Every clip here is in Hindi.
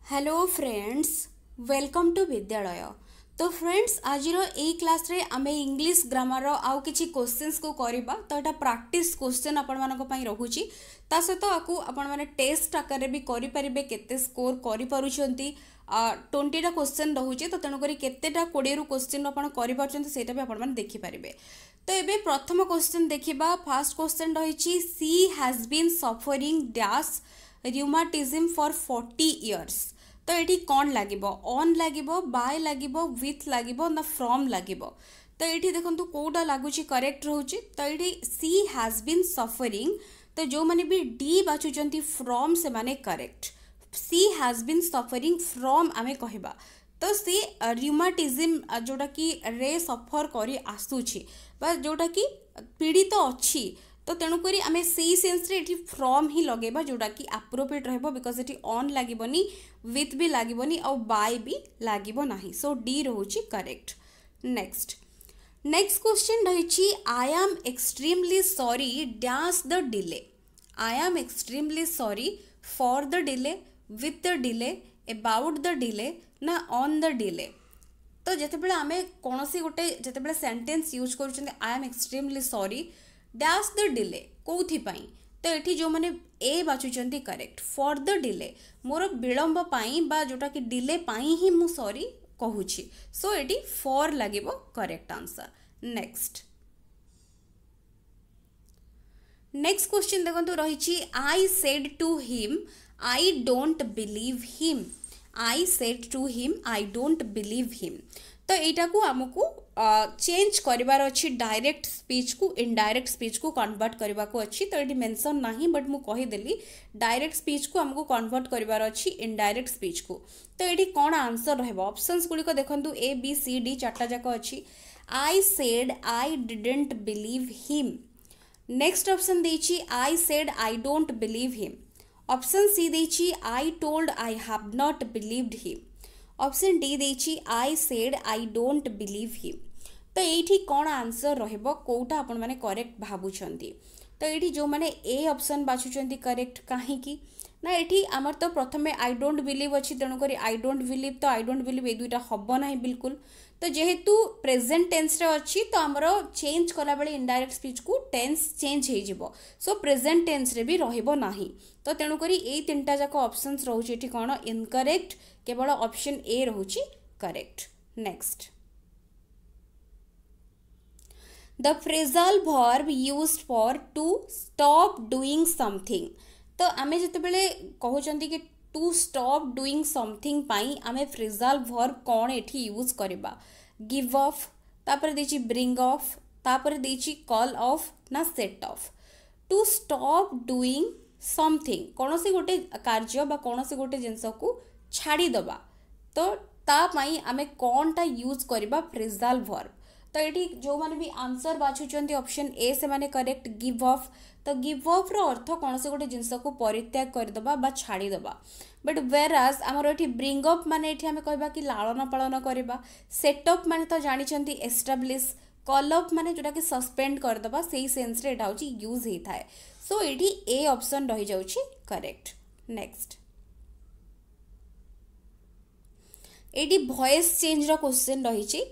हेलो फ्रेंड्स, वेलकम टू विद्यालय। तो फ्रेंड्स आज यही क्लास रे आमे इंग्लिश ग्रामर आउ किछि क्वेश्चंस को करबा। तो एटा प्रैक्टिस क्वेश्चन आपण मानक पई रहूची। ता सहित आकु आपण माने टेस्ट आकार रे भी करि परिबे, केते स्कोर करि परुछंती। 20टा क्वेश्चन रहूची, तो तेणु करी केतेटा 20 रु क्वेश्चन आपण करि परछंती सेटा भी आपण माने देखि परिबे। तो एबे प्रथम क्वेश्चन देखिबा। फर्स्ट क्वेश्चन रहिची she has been suffering dash rheumatism for 40 years। तो ये कौन लगे, ऑन लगे, बाय लगे, विथ लगे ना फ्रॉम लगे। तो ये देखो कौटा लगुच करेक्ट रोचे। तो ये सी हैज बीन सफरिंग, तो जो मैंने भी डी बाछुंट फ्रॉम से माने correct. She has been suffering from आमे कहबा। तो सी र्यूमाटिज्म जोटा कि रे सफर करी आसुची बा जोटा कि पीड़ित तो अच्छी। तो तेणुक आम से सेन्स रे फ्रॉम ही लगेबा जोटा कि एप्रोप्रिएट रहबो, बिकॉज एटी ऑन लागबनी, विथ भी लागबनी और बाय भी लागबो नाही। सो डी रहउची करेक्ट। नेक्स्ट क्वेश्चन रही आई am extremely sorry dash the delay. I am extremely sorry for the delay, with the delay, about the delay ना ऑन द डिले। तो जितेबाला आम कौन सी गोटे जितेबाला सेंटेंस यूज कर I am extremely sorry dash the delay कौथि पाई। तो ये जो मैंने ए बाछुंट करेक्ट। फॉर द डिले मोर विलंब पाई बा जोटा कि डिले पाई ही मु सॉरी कहूची। सो ये फॉर लगे करेक्ट आंसर। नेक्स्ट क्वेश्चन देखो रही I said to him I don't believe him. I said to him I don't believe him. तो यहाँ को आमको चेंज करार अच्छी, डायरेक्ट स्पीच को इनडायरेक्ट स्पीच को कन्वर्ट करने को अच्छी। तो ये मेंशन नहीं, बट मु कहीदेली डायरेक्ट स्पीच को आमको कन्वर्ट करार अच्छी इनडायरेक्ट स्पीच को। तो ये कौन आंसर रहिबो? ऑप्शंस गुड़िक देखंतु ए बी सी डी चार्टा जाक अच्छी। I said I didn't believe him. Next option देछि I said I don't believe him. Option C देछि I told I have not believed him. Option D देछि I said I don't believe him. तो ये कौन आंसर रहिबो, कोटा आपण माने करेक्ट भाबुछंती। तो ये जो माने ए ऑप्शन बाछुचंती करेक्ट कहीं ना ये आमर तो प्रथमे आई डोंट बिलीव अच्छी, तेणुक आई डोंट बिलीव तो आई डोंट बिलीव ये दुईटा हम ना बिल्कुल। तो जेहेतु प्रेजेंट टेंस रे अच्छी, तो आमर चेंज कला बेले इनडायरेक्ट स्पीच को टेंस चेंज हो जिवो। सो प्रेजेंट टेंस रे भी रहिबो नाही। तो तेणुक ये तीनटा जाक ऑप्शंस रहउची कौन इनकरेक्ट, केवल ऑप्शन ए रहउची correct. Next the phrasal verb used for to stop doing something. तो आमे जितेबाला कहउचंती कि टू स्टॉप डूइंग समथिंग पाई आमे फ्रेजल वर्ब कौन एठी यूज करबा? गिव ऑफ, तापर देछि ब्रिंग ऑफ, तापर देछि कॉल ऑफ ना set off. To stop doing something कौन सी गोटे कार्य बा कौन सी गोटे जिनस को छाड़ी दबा। तो ता पाई आमे कौनटा यूज करबा? Phrasal verb. तो ये जो मैंने भी आंसर बाछुंट ऑप्शन ए से माने करेक्ट गिव ऑफ। तो गिव ऑफ रो अर्थ कौन से गोटे जिनस को परित्याग करदबा बा छाड़ीदबा। बट वेराज आमर ये ब्रिंग अप माने ये आम कहबा कि लालन पालन करबा। सेट अप माने तो जानिछंती एस्टाब्लिश। कॉल अप माने जोटा कि सस्पेंड करदबा, सेही सेंस रे एटा होची यूज हेई थाए। सो एठी ए ऑप्शन रही जाउची करेक्ट। नेक्स्ट एठी वॉइस चेंज रो क्वेश्चन रही।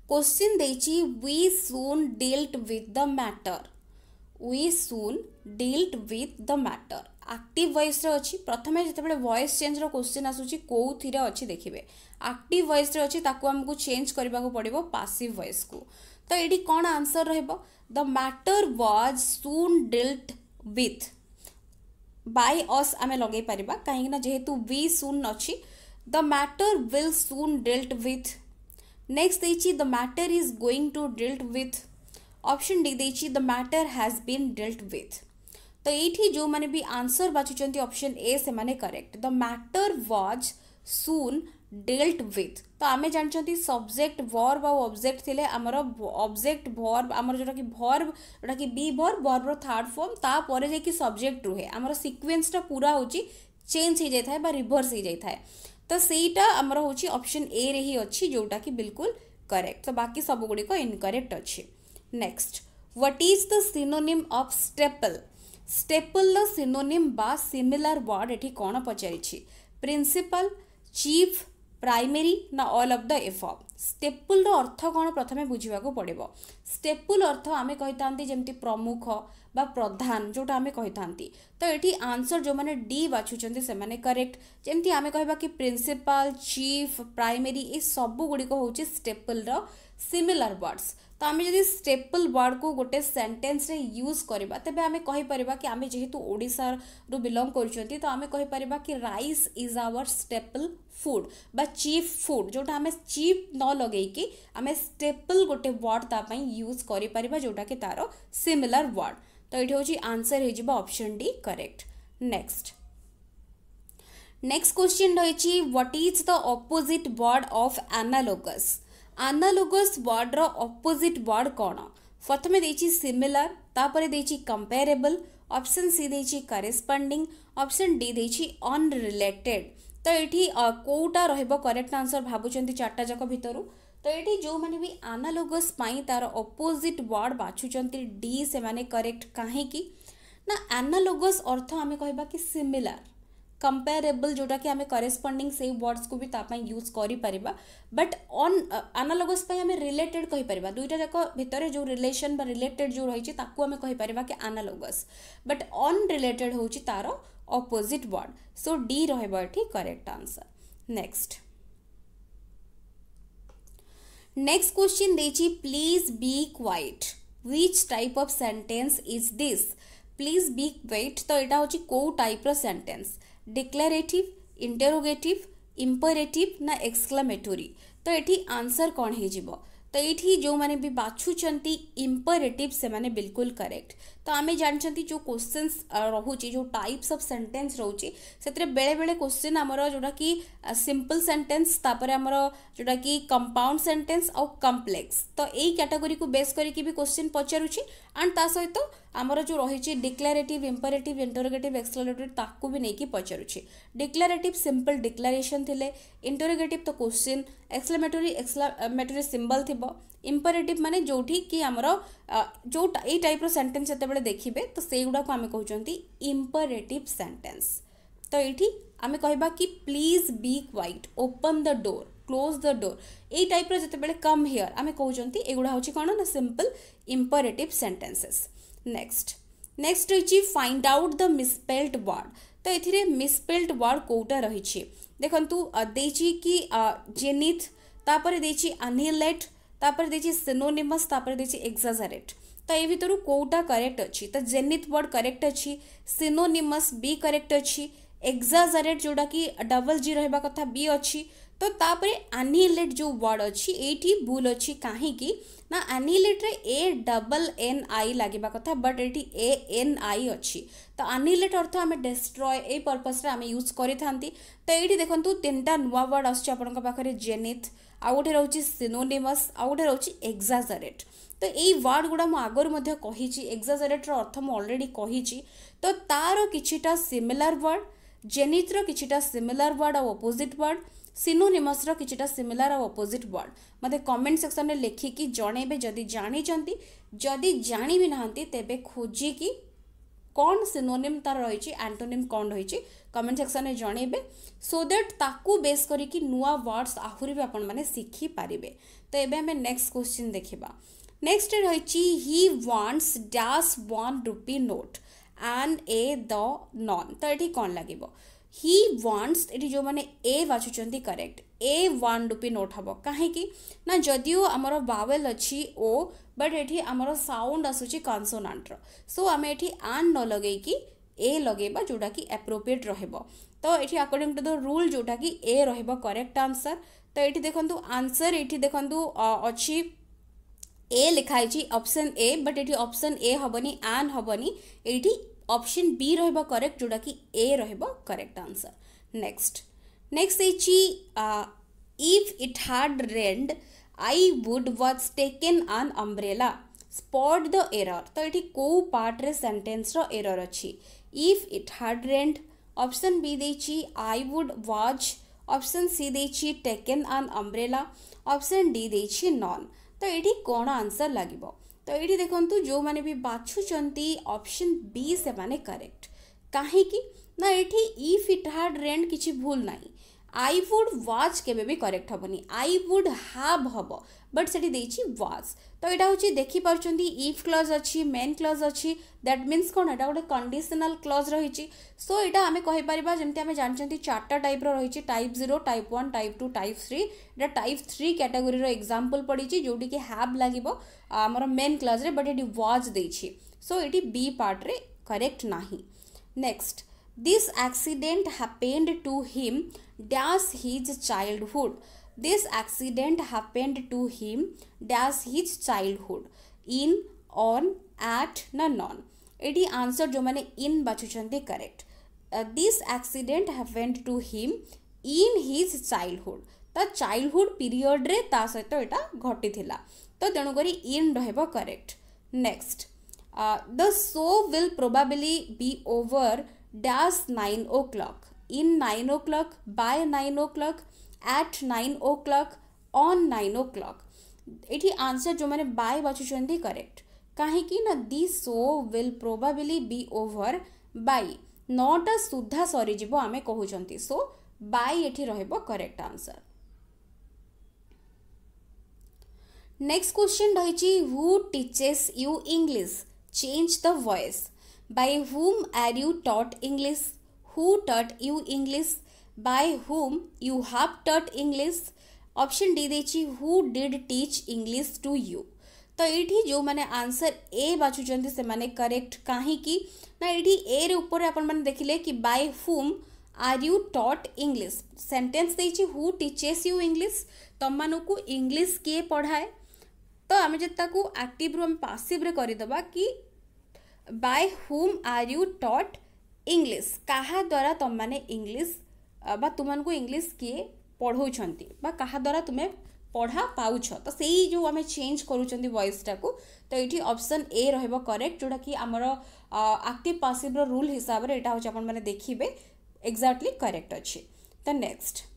क्वेश्चन देछि we soon dealt with the matter. We soon dealt with the matter active voice रे अछि। प्रथमे जतेबेले वॉइस चेंज रो क्वेश्चन आसुची कोउथिरे अछि देखिबे। एक्टिव वॉइस रे अछि, ताकू हमकु चेंज करबा को पड़िबो पासिव वॉइस को। तो एडी कोन आंसर रहबो? The matter was soon dealt with. By us आमे लगै परिबा, काहे ना जेहेतु वी सून अछि। The matter will soon dealt with. Next देछि the matter is going to dealt with. Option D देछि the matter has been dealt with. तो ये जो मैंने भी आंसर बाछुंट ऑप्शन ए से माने correct. The matter was soon dealt with. तो आमे जानछंती सब्जेक्ट वर्ब और ऑब्जेक्ट थिले हमर ऑब्जेक्ट वर्ब हमर जोटा कि वर्ब जोटा कि बी वर्ब वर्ब रो थर्ड फॉर्म ता परे जे कि सब्जेक्ट रुहे। हमर सीक्वेंस टा पूरा होची चेंज हो जाय थाए बा रिवर्स हो जाय थाए। तो सेटा आमर होची ऑप्शन ए रे ही अच्छी, जोटा कि बिल्कुल करेक्ट। तो बाकी सब गुडी को इनकरेक्ट अच्छी। Next what is the synonym of staple? Staple the synonym बा सिमिलर वर्ड एठी कोन पचारिछि? प्रिंसिपल, चीफ प्राइमेरी ना ऑल ऑफ द एफब स्टेपल रो अर्थ कौन प्रथमे बुझा पड़ो स्टेपल अर्थ आम कही जमी प्रमुख बा प्रधान जोटा आम कही तो ये आंसर जो मैंने डी बाछुंट से करेक्ट जमती आम कह कि प्रिंसिपल चीफ प्राइमेरी ये सब गुड़िक हूँ स्टेपल रो सिमिलर वर्ड्स तो आम जब स्टेपल वर्ड को गोटे सेंटेंस रे यूज करवा तेज आम कहीपर कि आम जेहेतु ओडिशा रु बिलोंग कर तो आम कहीपर कि rice is our staple food बा चीफ फूड जोटा आम चीफ न लगे आम स्टेपल गोटे वर्ड तापाई यूज कर जोटा कि तार सिमिलर वर्ड तो ये हूँ आंसर हो option D correct next question रही what is the opposite word of analogous analogous word रो ऑपोजिट वर्ड कौन प्रथमे देछि सिमिलर तापर देछि कंपेरेबल ऑप्शन सी देछि करेस्पॉन्डिंग ऑप्शन डी देछि अनरिलेटेड तो ये कोटा रहइबो करेक्ट आंसर भाबुचंती चारटा जक भितरु तो ये जो मैंने भी एनालोगस पाई तार ऑपोजिट वर्ड बाछुचंती डी से माने करेक्ट काहे की ना एनालोगस अर्थ आमे कहबा कि सिमिलर कंपेरेबल जोटा कि आमे करेस्पॉन्डिंग से वर्ड्स को भी तापाई यूज करि परिबा बट ऑन एनालोगस पई आमे रिलेटेड कहि परिबा दुईटा जाक भितरे जो रिलेशन बा रिलेटेड जो रही ताकू आमे कहि परिबा कि एनालोगस बट ऑन रिलेटेड होची तार ऑपोजिट वर्ड सो डी रहइबो एठी करेक्ट आंसर नेक्स्ट क्वेश्चन देछि please be quiet which type of sentence is this please be quiet तो एटा होची को टाइप रो सेंटेंस डिक्लेरेटिव इंटरोगेटिव इंपरेटिव ना एक्सक्लेमेटोरी तो ये आंसर कौन हो तो ये जो मैंने भी बाछुंट इंपरेटिव से माने बिल्कुल करेक्ट तो आम जानते जो क्वेश्चंस रोचे जो टाइप्स ऑफ सेंटेंस रोचे से बेले बेले क्वेश्चन आमर जोटा कि सिंपल सेंटेंस तापर आमर जोटा कि कंपाउंड सेंटेंस और कम्प्लेक्स तो यही कैटेगरी को बेस करके भी क्वेश्चन पचारुची एंड ता सहित आमर जो रही डिक्लेरेटिव इंपरेटिव इंटरोगेटिव एक्सक्लेमेटोरी ताकू भी नहीं पचारुची डिक्लेरेटिव सिंपल डिक्लेरेशन थिले इंटरोगेटिव तो क्वेश्चन एक्सक्लेमेटोरी सिंबल थी इंपरेटिव माने जोठी कि आमर जो ये टाइप सेंटेंस जिते देखिए तो से गुड़ा को आम कहते इंपरेटिव सेंटेंस तो ये आम कहबा कि please be quite open the door close the door ये टाइप जिते कम हियर आम कहते एगुड़ा हूँ कौन ना सिंपल इंपरेटिव सेंटेंसेस नेक्स्ट रही find out the misspelled word तो ये मिसस्पेल्ड वर्ड कोटा रही देखु देछि कि जेनिथ तापर देछि अनिलेट तापर देछि सिनोनिमस तापर देछि एक्साजरेट तो ये भीतर कोटा करेक्ट अच्छी तो जेनिथ वर्ड करेक्ट अच्छी सिनोनिमस बी करेक्ट अच्छी एक्साजरेट जोड़ा कि डबल जी रहा कथा बी अच्छी तो तापरे एनिलेट जो वर्ड अच्छी ये भूल अच्छी कहीं ना एनिलेट रे ए डबल एन आई लगे कथा बट ये ए एन आई अच्छी तो एनिलेट अर्थ आम डिस्ट्रॉय ए पर्पस आम यूज करि थांती तो ये देखो तीनटा नुआ वर्ड आखिर जेनिथ आउ गोटे रोचे सिनोनिमस आउ गोटे रोचे एक्साजरेट तो यही वर्ड गुड़ा मुझे आगुरी कही एक्साजरेट अर्थ मुझे ऑलरेडी कही तो तार किछिटा सिमिलर वर्ड जेनिथ रो किछिटा सिमिलर वर्ड और अपोजिट वर्ड सिनोनिमस रो किछिटा सिमिलर और अपोजिट वर्ड मते कमेंट सेक्शन में लिखिकी जणेबे जदि जानिचंती जदि जानि भी नाहंती तेबे खोजी कि कौन सिनोनिम तार रही एंटोनिम कौन रही कमेंट सेक्शन में जणेबे सो दैट ताकू बेस करिकी नुआ वर्ड्स आहुरी भी आपण माने सीखी पारिबे तो एबे हमें नेक्स्ट क्वेश्चन देखिबा नेक्स्ट रही he wants dash 1 rupee note and A the non तो ये कौन लगे ही वांट्स ये जो मैंने ए बाछुंट करेक्ट ए 1 रुपी नोट हम कहीं ना जदियो आमर बावेल अच्छी ओ बट ये आमर साउंड आसूची कनसोनांट सो आम ये आन न लगे ए लगेबा जोटा कि एप्रोप्रिएट रहबो तो ये अकॉर्डिंग टू द रूल जोटा कि ए रहबो करेक्ट आंसर तो ये देखंतु आंसर ये देखंतु अच्छी ए लिखाई ऑप्शन ए बट ये ऑप्शन ए हबनी आन हबनी ये ऑप्शन बी रहबो करेक्ट जोटा कि ए रहबो correct answer next if it had rained I would was taken an umbrella spot the error तो ये को पार्ट रे सेंटेंस रो एरर अच्छी if it had rained option B देछि I would was option C देछि taken an umbrella option D देछि नॉन तो ये कौन आंसर लगे तो ये देखो जो मैंने भी बाछुंट ऑप्शन बी से माने करेक्ट कहीं ना ये इफ इट हैड रेन्ड किसी भूल ना आई वुड वाज केबे भी करेक्ट हबनी आई वुड हैव हब बट सेठी देछि वाज तो एटा होछि देखि परचंदी इफ क्लॉज अछि मेन क्लॉज अछि दैट मीन्स कोन एटा गोटे कंडीशनल क्लॉज रहिछि सो एटा हमें कहि परिबा जेमति हमें जानचंती चारटा टाइप रो रहिछि टाइप 0 टाइप 1 टाइप 2 टाइप 3 एटा टाइप 3 कैटेगरी रो एग्जांपल पडिछि जोटी कि हैव लागिबो हमर मेन क्लॉज रे बट एटी वाज देछि सो एटी बी पार्ट रे करेक्ट नाही next this accident happened to him dash his childhood this accident happened to him dash his childhood in on at na non एटी आंसर जो माने इन बाछुचंती correct this accident happened to him in his childhood ता चाइल्डहुड पीरियड रे ता सहित एटा घटी थिला तो तेणु करी इन रहबो correct next the show will probably be over dash 9 o'clock in 9 o'clock by 9 o'clock at 9 o'clock on 9 o'clock एठी आंसर जो माने बाय बाछुचंती करेक्ट काहे कि ना this show will probably be over by नोटा सुधा सरी जीवो आमे कहउचंती सो बाय एठी रहबो करेक्ट आंसर नेक्स्ट क्वेश्चन रहिछि who teaches you English change the voice by whom are you taught English who taught you English by whom you have taught English option D देछि who did teach English to you तो एठी जो माने आंसर ए बाछुचंती से माने करेक्ट काहे कि ना एठी ए रे ऊपर अपन माने देखिले कि by whom are you taught English sentence देछि who teaches you English तमनु को इंग्लिश के पढ़ाए तो आमे जत्ता को एक्टिव रो हम पासिव रे करि दबा कि by whom are you taught English कहा द्वारा तुम माने इंग्लिश बा तुमन को इंग्लिश किए पढ़ौछंती बा कहा द्वारा तुम्हें पढ़ा पाउछ तो सेही जो हमें चेंज करूछंती वॉइस टा को तो एठी ऑप्शन ए रहबो करेक्ट जोटा कि हमरो एक्टिव पासिव रो रूल हिसाब रे एटा होछ अपन माने देखिबे एग्जैक्टली करेक्ट अछि तो नेक्स्ट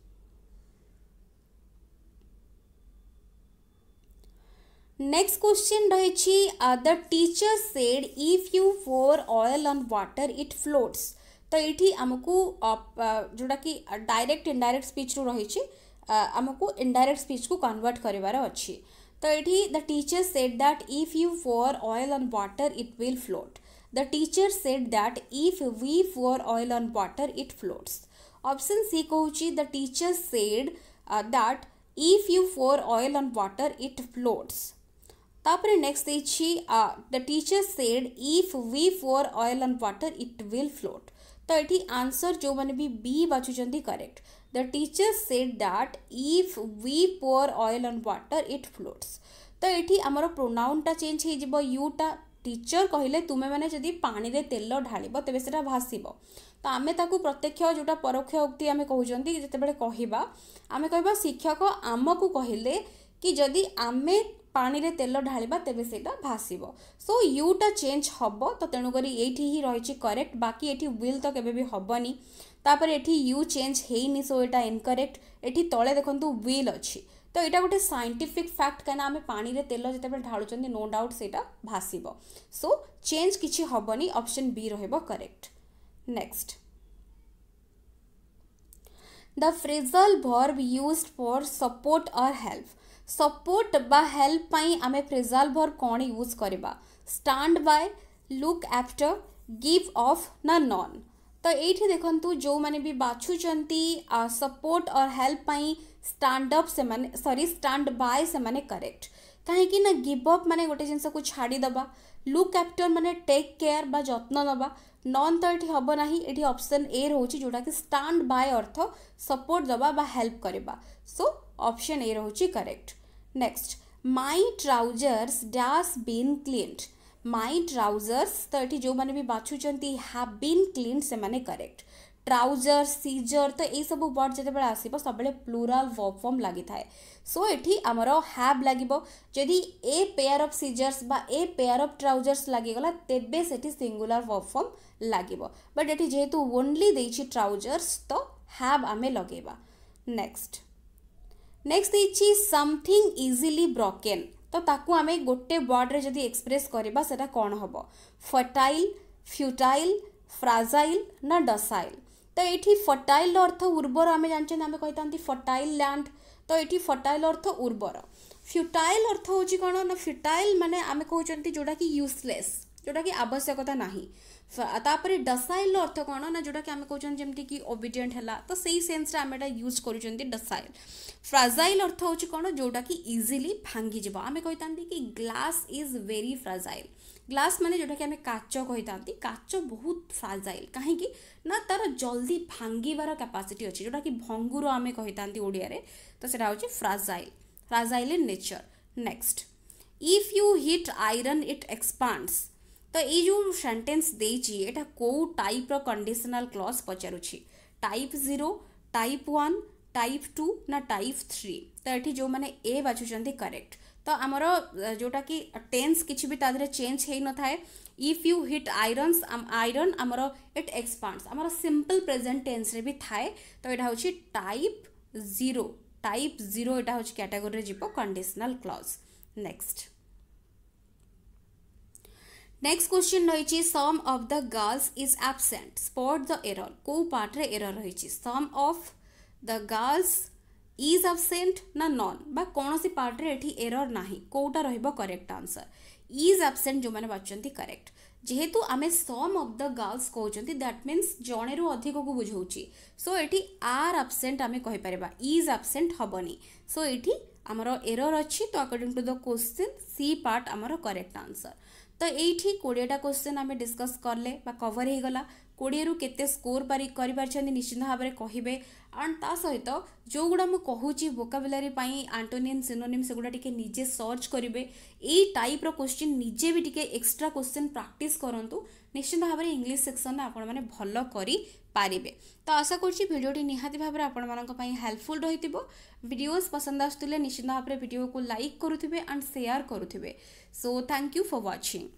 नेक्स्ट क्वेश्चन रही the teacher said if you pour oil on water it floats तो ये आमको जोटा कि डायरेक्ट इनडायरेक्ट स्पीच रू रही आमको इनडायरेक्ट स्पीच को कन्वर्ट करिवार अछि तो ये the teacher said that if you pour oil on water it will float the teacher said that if we pour oil on water it floats option C कहूची the teacher said that if you pour oil on water it floats तापरे नेक्स्ट देछि the teacher said if we pour oil on water it will float तो एठी आंसर जो माने भी बी बाछुचंती correct the teacher said that if we pour oil on water it floats तो एठी हमरो प्रोनाउन टा चेंज हे जिवो यू टा टीचर कहिले तुमे माने जदी पानी रे तेल ढालिबो तबे सेटा भासिबो तो आमे ताकू प्रत्यक्ष जोटा परोक्ष उक्ति आमे कहउचंती जते बेले कहिबा आमे कहबा शिक्षक आमकू कहिले कि जदी आमे पानी रे तेल ढालिबा तेबे सेटा भासिबो सो यूटा चेंज हबो तो तेणु करी एठी ही रहिछि करेक्ट बाकी एठी विल तो केबे भी हबनी तापर एठी you change हेइनी so Etah incorrect एठी तळे देखंतु विल अछि तो एटा गोटे साइंटिफिक फैक्ट काना आमे पानी रे तेल जते बेले ढाळुचंदी नो डाउट सेटा भासिबो सो चेंज किछि हबनी ऑप्शन बी रहबो correct next the phrasal verb used for support और हेल्प सपोर्ट बा हेल्प पाई आमे फ्रेजल वर्ब कौन यूज करबा stand by look after give of ना नॉन तो एठी देखंतु जो माने भी बाछुचंती सपोर्ट और हेल्प पाई स्टैंड अप से माने सॉरी स्टैंड बाय से माने करेक्ट काहे कि ना गिव अप माने गोटे जिंस को छाड़ी दबा लुक आफ्टर माने टेक केयर बा जत्न दबा नॉन तो एठी हबो नाही एठी ऑप्शन ए रहउची जोटा कि स्टैंड बाय अर्थ सपोर्ट दबा बा हेल्प करबा सो ऑप्शन ए रहउची correct next my trousers dash been cleaned my trousers तो एठी जो माने भी बाछुचंती हैव बीन क्लीन्ड से माने करेक्ट ट्राउजर सीजर तो ए सब वर्ड जते बेला आसीबो सब बेले प्लुरल वर्ब फॉर्म लागि थाए सो एठी हमरो हैव लागिबो जदी ए पेयर ऑफ सीजर्स बा ए पेयर ऑफ ट्राउजर्स लागि गला तेबे सेठी सिंगुलर वर्ब फॉर्म लागिबो बट एठी जेहेतु ओनली देछि ट्राउजर्स तो हैव आमे लगेबा नेक्स्ट देछि समथिंग इजीली ब्रोकन तो ताकू आमे गोटे वर्ड रे जदी एक्सप्रेस करबा सेटा कोन हबो फर्टाइल फ्यूटाइल फ्राजाइल ना डसाइल तो ये फर्टाइल अर्थ उर्वर आम जानते आम कही फर्टाइल लैंड तो ये फर्टाइल अर्थ उर्वर फ्यूटाइल अर्थ हूँ कौन ना फ्यूटाइल माने आम कहते जोटा कि यूजलेस जोटा कि आवश्यकता नहीं तापर डसाइल अर्थ कौन ना जोटा कि आम कहते जमती कि ओबिडिएंट है तो सही सेन्स आम एटा यूज करूँ डसाइल फ्राजाइल अर्थ हूँ कौन जोटा कि इजिली भांगी जाव आम कही कि glass is very fragile glass माने जोटा कि आम काच कही काच बहुत फ्राजाइल कहीं ना तार जल्दी भांगार कैपेसिटी अच्छी जोटा कि भंगुर आम कही ओडिया तो सेटा हूँ fragile fragile in nature next if you hit iron it expands तो ये जो सेंटेंस देची एटा को टाइप रो कंडीशनल क्लॉज पचारुछि टाइप 0 टाइप 1 टाइप 2 ना टाइप 3 तो ये जो मैंने ए बाछुचंती करेक्ट तो आमर जोटा कि टेंस किछि भी तादरे चेंज हे न थाए इफ यू हिट आयरन आमर इट एक्सपांड्स आमर सिंपल प्रेजेंट टेंस रे भी थाए तो एटा होछि टाइप 0 एटा होछि कैटेगरी रे जिवो कंडीशनल क्लॉज नेक्स्ट क्वेश्चन रही some of the girls is absent spot the error को पार्ट रे एरर रही some of the girls is absent ना नॉन बा कौन सी पार्ट रे एठी एरर नाही कोटा रहइबो करेक्ट आंसर इज एब्सेंट जो माने बाचंती करेक्ट जेहेतु आमे सम ऑफ द गर्ल्स कहउचंती दैट मीन्स जणे रु अधिक को बुझौची सो एठी आर एब्सेंट आमे कहि परबा इज एब्सेंट हबनी सो एठी हमर एरर अछि तो according to the question C part हमर करेक्ट आंसर तो ये 20टा क्वेश्चन आम डिस्कस करले कवर हो गला 20 रु केते स्कोर कर निश्चित भाव में कहे एंड ता सहित जो गुड़ा मुझे कहूँ वोकाबुलारी आंटोनिम सिनोनिम से गुड़ा टिके निजे सर्च करेंगे यही टाइप रो क्वेश्चन निजे भी टिके एक्स्ट्रा क्वेश्चन प्रैक्टिस करंतु निश्चित भाव में इंग्लिश सेक्शन में आपण मैंने भल करि पारिबे तो आशा करुँची भिडियोटी निहाती भाव में आपण मानक पई हेल्पफुल रही वीडियोस पसंद आसुले निश्चित भाव में वीडियो को लाइक करुथिबे एंड शेयर करुथिबे so thank you for watching.